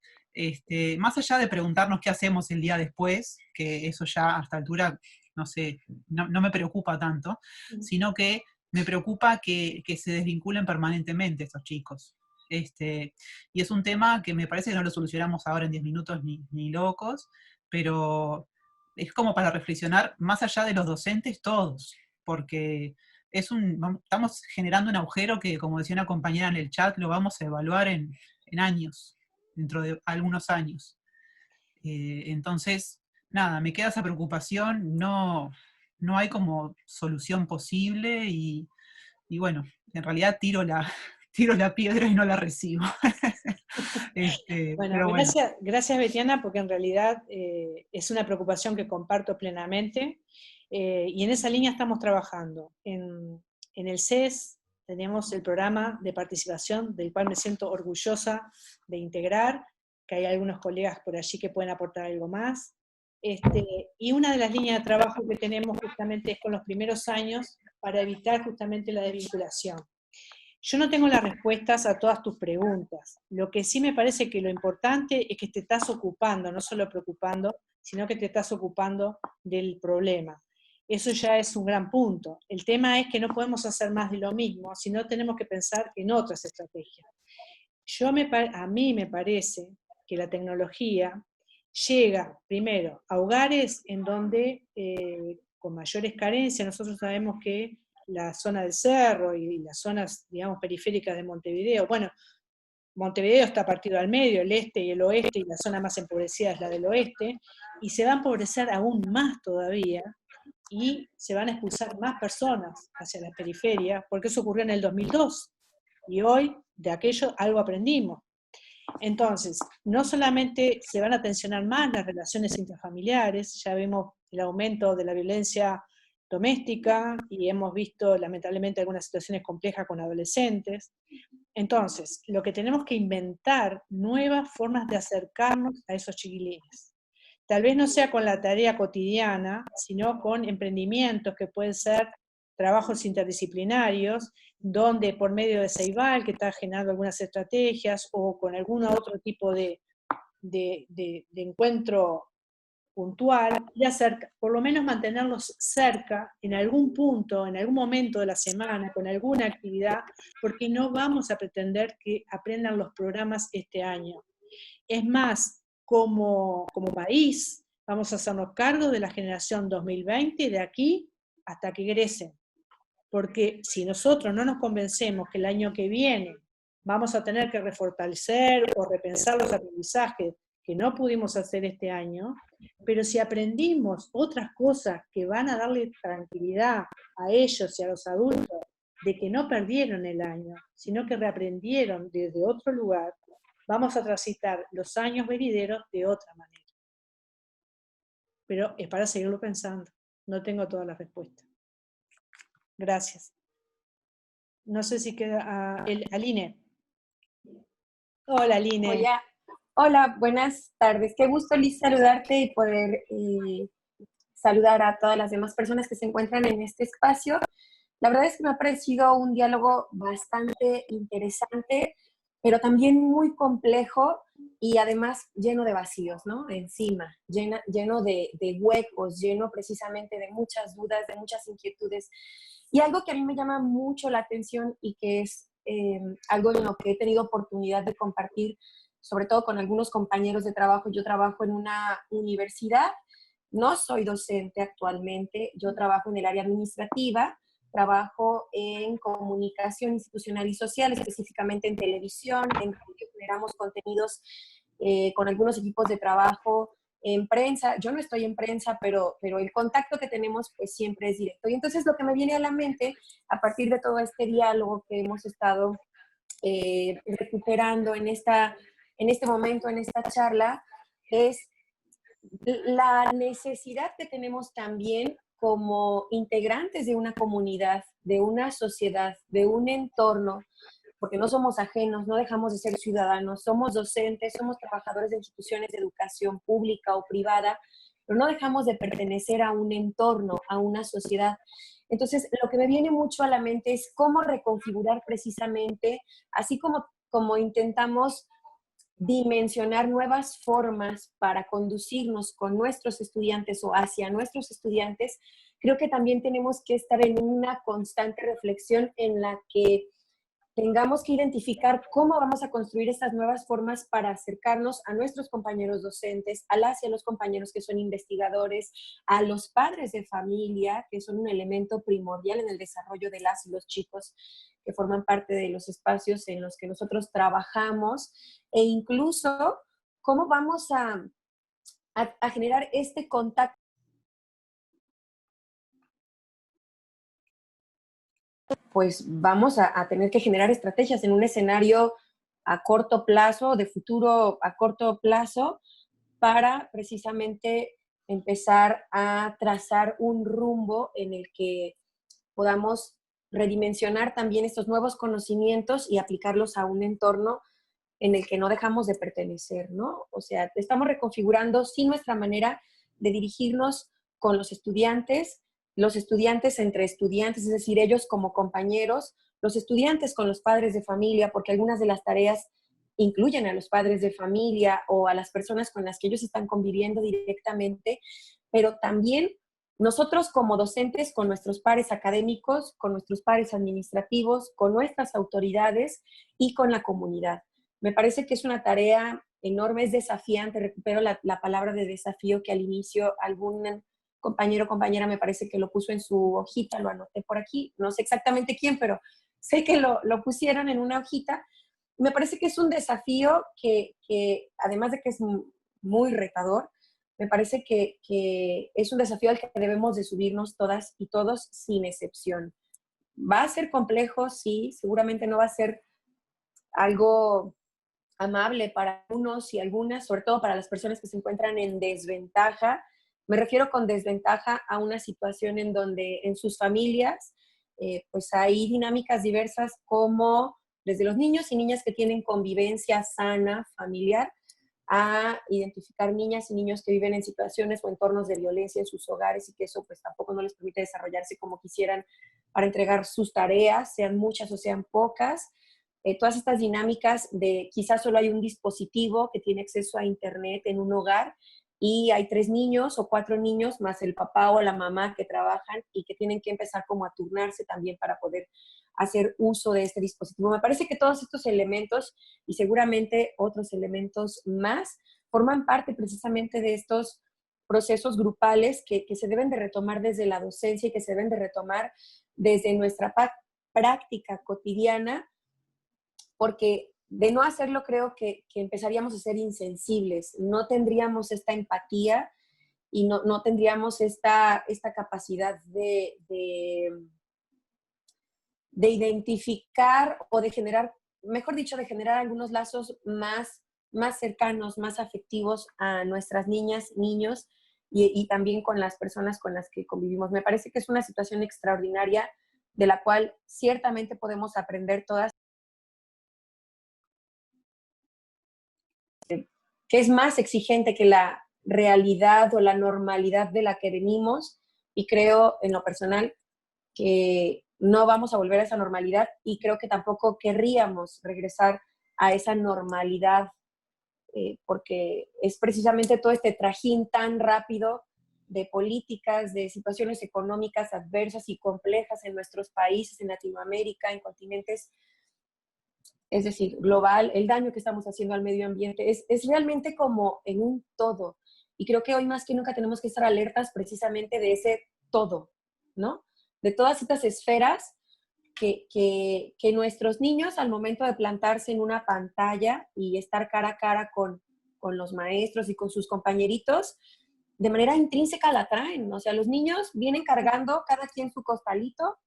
Más allá de preguntarnos qué hacemos el día después, que eso ya a esta altura, no sé, no me preocupa tanto, sino que me preocupa que se desvinculen permanentemente estos chicos. Y es un tema que me parece que no lo solucionamos ahora en 10 minutos ni locos, pero es como para reflexionar más allá de los docentes todos, porque estamos generando un agujero que, como decía una compañera en el chat, lo vamos a evaluar en años, dentro de algunos años. Entonces, nada, me queda esa preocupación, no hay como solución posible, y bueno, en realidad tiro la piedra y no la recibo. Bueno, Pero bueno. gracias Betiana, porque en realidad es una preocupación que comparto plenamente, y en esa línea estamos trabajando. En el CES tenemos el programa de participación, del cual me siento orgullosa de integrar, que hay algunos colegas por allí que pueden aportar algo más. Y una de las líneas de trabajo que tenemos justamente es con los primeros años, para evitar justamente la desvinculación. Yo no tengo las respuestas a todas tus preguntas. Lo que sí me parece que lo importante es que te estás ocupando, no solo preocupando, sino que te estás ocupando del problema. Eso ya es un gran punto. El tema es que no podemos hacer más de lo mismo, sino tenemos que pensar en otras estrategias. A mí me parece que la tecnología llega primero a hogares en donde con mayores carencias. Nosotros sabemos que la zona del Cerro y las zonas, digamos, periféricas de Montevideo, bueno, Montevideo está partido al medio, el este y el oeste, y la zona más empobrecida es la del oeste, y se va a empobrecer aún más todavía, y se van a expulsar más personas hacia las periferias, porque eso ocurrió en el 2002, y hoy de aquello algo aprendimos. Entonces, no solamente se van a tensionar más las relaciones intrafamiliares, ya vemos el aumento de la violencia doméstica y hemos visto lamentablemente algunas situaciones complejas con adolescentes. Entonces, lo que tenemos que inventar nuevas formas de acercarnos a esos chiquilines. Tal vez no sea con la tarea cotidiana, sino con emprendimientos que pueden ser trabajos interdisciplinarios, donde por medio de Ceibal, que está generando algunas estrategias, o con algún otro tipo de encuentro puntual, y por lo menos mantenerlos cerca en algún punto, en algún momento de la semana, con alguna actividad, porque no vamos a pretender que aprendan los programas este año. Es más, como país, vamos a hacernos cargo de la generación 2020 de aquí hasta que egresen. Porque si nosotros no nos convencemos que el año que viene vamos a tener que refortalecer o repensar los aprendizajes que no pudimos hacer este año, pero si aprendimos otras cosas que van a darle tranquilidad a ellos y a los adultos de que no perdieron el año, sino que reaprendieron desde otro lugar, vamos a transitar los años venideros de otra manera. Pero es para seguirlo pensando. No tengo todas las respuestas. Gracias. No sé si queda Aline. Hola, Aline. Hola, buenas tardes. Qué gusto, Liz, saludarte y poder saludar a todas las demás personas que se encuentran en este espacio. La verdad es que me ha parecido un diálogo bastante interesante, pero también muy complejo y además lleno de vacíos, ¿no? Encima, lleno de huecos, lleno precisamente de muchas dudas, de muchas inquietudes. Y algo que a mí me llama mucho la atención y que es algo en lo que he tenido oportunidad de compartir, sobre todo con algunos compañeros de trabajo. Yo trabajo en una universidad, no soy docente actualmente, yo trabajo en el área administrativa, trabajo en comunicación institucional y social, específicamente en televisión, en que generamos contenidos con algunos equipos de trabajo en prensa. Yo no estoy en prensa, pero el contacto que tenemos pues siempre es directo. Y entonces lo que me viene a la mente a partir de todo este diálogo que hemos estado recuperando en este momento, en esta charla, es la necesidad que tenemos también como integrantes de una comunidad, de una sociedad, de un entorno, porque no somos ajenos, no dejamos de ser ciudadanos, somos docentes, somos trabajadores de instituciones de educación pública o privada, pero no dejamos de pertenecer a un entorno, a una sociedad. Entonces, lo que me viene mucho a la mente es cómo reconfigurar precisamente, así como intentamos dimensionar nuevas formas para conducirnos con nuestros estudiantes o hacia nuestros estudiantes, creo que también tenemos que estar en una constante reflexión en la que tengamos que identificar cómo vamos a construir estas nuevas formas para acercarnos a nuestros compañeros docentes, a las y a los compañeros que son investigadores, a los padres de familia, que son un elemento primordial en el desarrollo de las y los chicos que forman parte de los espacios en los que nosotros trabajamos, e incluso cómo vamos a generar este contacto. Pues vamos a tener que generar estrategias en un escenario a corto plazo, de futuro a corto plazo, para precisamente empezar a trazar un rumbo en el que podamos redimensionar también estos nuevos conocimientos y aplicarlos a un entorno en el que no dejamos de pertenecer, ¿no? O sea, estamos reconfigurando sí nuestra manera de dirigirnos con los estudiantes entre estudiantes, es decir, ellos como compañeros, los estudiantes con los padres de familia, porque algunas de las tareas incluyen a los padres de familia o a las personas con las que ellos están conviviendo directamente, pero también nosotros como docentes con nuestros pares académicos, con nuestros pares administrativos, con nuestras autoridades y con la comunidad. Me parece que es una tarea enorme, es desafiante. Recupero la palabra de desafío que al inicio algún compañero o compañera me parece que lo puso en su hojita, lo anoté por aquí, no sé exactamente quién, pero sé que lo pusieron en una hojita. Me parece que es un desafío que además de que es muy retador, me parece que es un desafío al que debemos de subirnos todas y todos sin excepción. Va a ser complejo, sí, seguramente no va a ser algo amable para unos y algunas, sobre todo para las personas que se encuentran en desventaja. Me refiero con desventaja a una situación en donde en sus familias pues hay dinámicas diversas, como desde los niños y niñas que tienen convivencia sana, familiar, a identificar niñas y niños que viven en situaciones o entornos de violencia en sus hogares y que eso pues tampoco no les permite desarrollarse como quisieran para entregar sus tareas, sean muchas o sean pocas. Todas estas dinámicas de quizás solo hay un dispositivo que tiene acceso a internet en un hogar y hay 3 niños o 4 niños más el papá o la mamá que trabajan y que tienen que empezar como a turnarse también para poder hacer uso de este dispositivo. Me parece que todos estos elementos y seguramente otros elementos más forman parte precisamente de estos procesos grupales que se deben de retomar desde la docencia y que se deben de retomar desde nuestra práctica cotidiana, porque de no hacerlo creo que empezaríamos a ser insensibles, no tendríamos esta empatía y no tendríamos esta capacidad de identificar o de generar, mejor dicho, de generar algunos lazos más cercanos, más afectivos a nuestras niñas, niños y también con las personas con las que convivimos. Me parece que es una situación extraordinaria de la cual ciertamente podemos aprender todas, que es más exigente que la realidad o la normalidad de la que venimos, y creo en lo personal que no vamos a volver a esa normalidad y creo que tampoco querríamos regresar a esa normalidad, porque es precisamente todo este trajín tan rápido de políticas, de situaciones económicas adversas y complejas en nuestros países, en Latinoamérica, en continentes, es decir, global, el daño que estamos haciendo al medio ambiente, es realmente como en un todo. Y creo que hoy más que nunca tenemos que estar alertas precisamente de ese todo, ¿no? De todas estas esferas que nuestros niños al momento de plantarse en una pantalla y estar cara a cara con los maestros y con sus compañeritos, de manera intrínseca la traen. O sea, los niños vienen cargando cada quien su costalito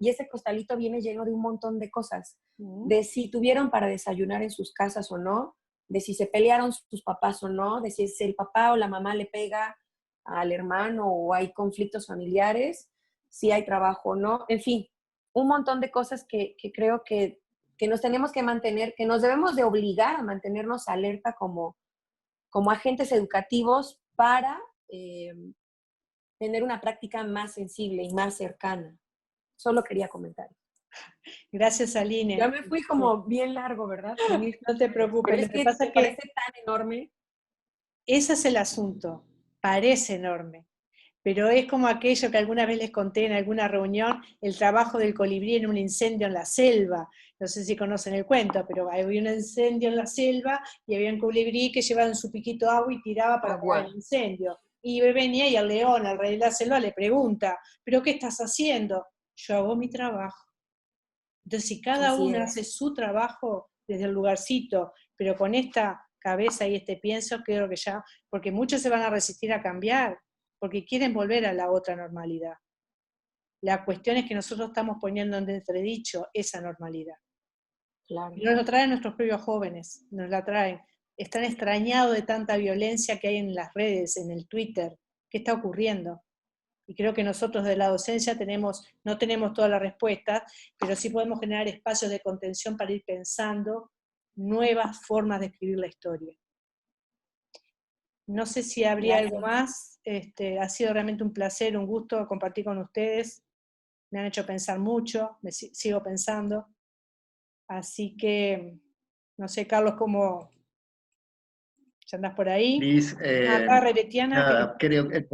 y ese costalito viene lleno de un montón de cosas, de si tuvieron para desayunar en sus casas o no, de si se pelearon sus papás o no, de si es el papá o la mamá le pega al hermano o hay conflictos familiares, si hay trabajo o no, en fin, un montón de cosas que creo que nos tenemos que mantener, que nos debemos de obligar a mantenernos alerta como agentes educativos para tener una práctica más sensible y más cercana. Solo quería comentar. Gracias, Aline. Ya me fui como bien largo, ¿verdad? No te preocupes. Pero es que pasa me parece tan enorme. Ese es el asunto. Parece enorme. Pero es como aquello que alguna vez les conté en alguna reunión, el trabajo del colibrí en un incendio en la selva. No sé si conocen el cuento, pero había un incendio en la selva y había un colibrí que llevaba en su piquito agua y tiraba para apagar el incendio. Y venía y el león, al rey de la selva, le pregunta, ¿pero qué estás haciendo? Yo hago mi trabajo. Entonces, si cada uno hace su trabajo desde el lugarcito, pero con esta cabeza y este pienso, creo que ya, porque muchos se van a resistir a cambiar, porque quieren volver a la otra normalidad. La cuestión es que nosotros estamos poniendo en entredicho esa normalidad. Claro. Y nos lo traen nuestros propios jóvenes, nos la traen. Están extrañados de tanta violencia que hay en las redes, en el Twitter. ¿Qué está ocurriendo? Y creo que nosotros de la docencia no tenemos todas las respuestas, pero sí podemos generar espacios de contención para ir pensando nuevas formas de escribir la historia. No sé si habría algo más. Ha sido realmente un placer, un gusto compartir con ustedes. Me han hecho pensar mucho, sigo pensando. Así que, no sé, Carlos, ¿cómo ya andás por ahí? Liz, Acá, Betiana. nada, creo que...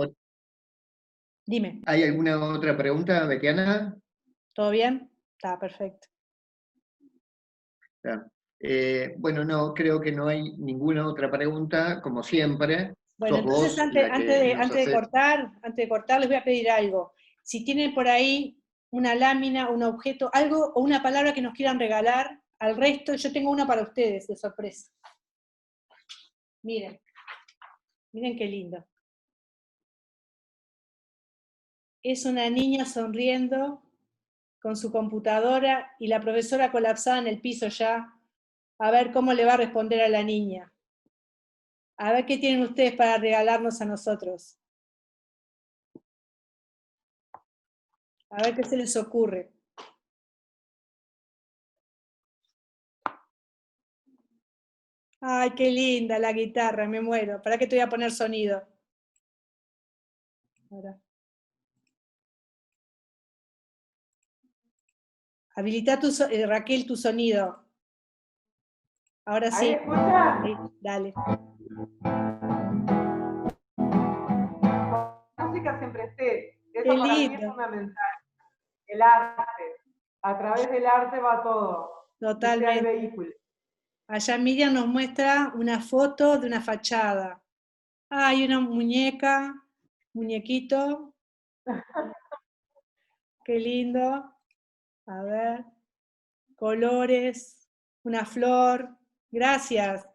Dime. ¿Hay alguna otra pregunta, Betiana? ¿Todo bien? Está perfecto. Bueno, no, creo que no hay ninguna otra pregunta, como siempre. Bueno, entonces antes de cortar, les voy a pedir algo. Si tienen por ahí una lámina, un objeto, algo o una palabra que nos quieran regalar, al resto, yo tengo una para ustedes de sorpresa. Miren qué lindo. Es una niña sonriendo con su computadora y la profesora colapsada en el piso ya, A ver cómo le va a responder a la niña. A ver qué tienen ustedes para regalarnos a nosotros. A ver qué se les ocurre. Ay, qué linda la guitarra, me muero. ¿Para qué te voy a poner sonido? Ahora. Habilita Raquel, tu sonido. Ahora sí. ¿Ahí me escuchan? Sí, dale. La música siempre esté. Qué Eso para mí es lindo. fundamental. El arte. A través del arte va todo. Que sea el Totalmente. vehículo. Allá Miriam nos muestra una foto de una fachada. Hay una muñeca, muñequito. Qué lindo. A ver. Colores, una flor. Gracias.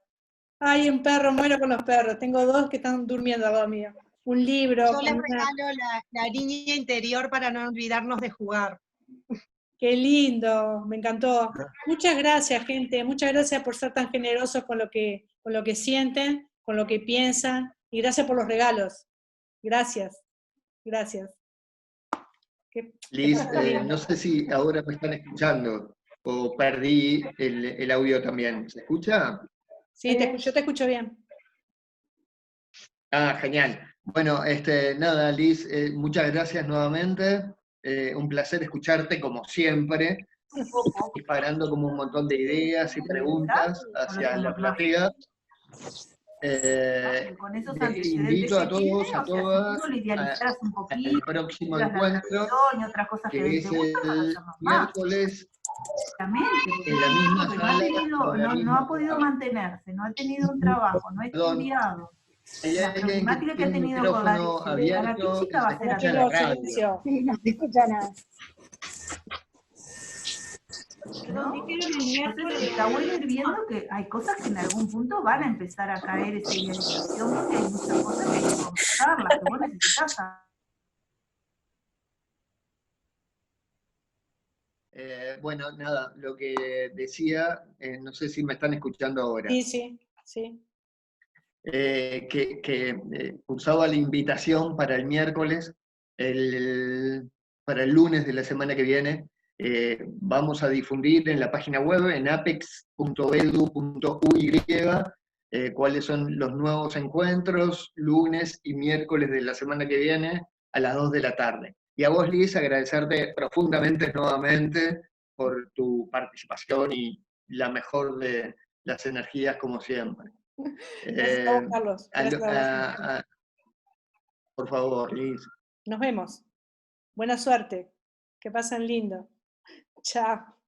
Hay un perro, muero con los perros. Tengo dos que están durmiendo al lado mío. Un libro. Yo les regalo la niña interior para no olvidarnos de jugar. Qué lindo, me encantó. Muchas gracias, gente. Muchas gracias por ser tan generosos con lo que sienten, con lo que piensan. Y gracias por los regalos. Gracias. Gracias. Liz, no sé si ahora me están escuchando o perdí el audio también. ¿Se escucha? Sí, yo te escucho bien. Ah, genial. Bueno, nada, Liz, muchas gracias nuevamente. Un placer escucharte como siempre, disparando como un montón de ideas y preguntas hacia la platea. Con esos Les invito a todos, a todas, al próximo encuentro, que es el miércoles, en la misma sala. No ha podido mantenerse, no ha tenido un trabajo, no ha estudiado. Hay alguien que tiene un micrófono abierto, que se escucha en la radio. Sí, no se escucha nada. Está bueno ir viendo que hay cosas que en algún punto van a empezar a caer esa idealización, porque hay muchas cosas que hay que conversarlas, que vos necesitas. Bueno, nada, lo que decía, no sé si me están escuchando ahora. Sí, sí, sí. Que usaba la invitación para el miércoles, para el lunes de la semana que viene. Vamos a difundir en la página web, en apex.edu.uy, cuáles son los nuevos encuentros, lunes y miércoles de la semana que viene, a las 2 de la tarde. Y a vos, Liz, agradecerte profundamente nuevamente por tu participación y la mejor de las energías, como siempre. Gracias a vos, Carlos. Gracias a vos. Por favor, Liz. Nos vemos. Buena suerte. Que pasen lindo. Chao.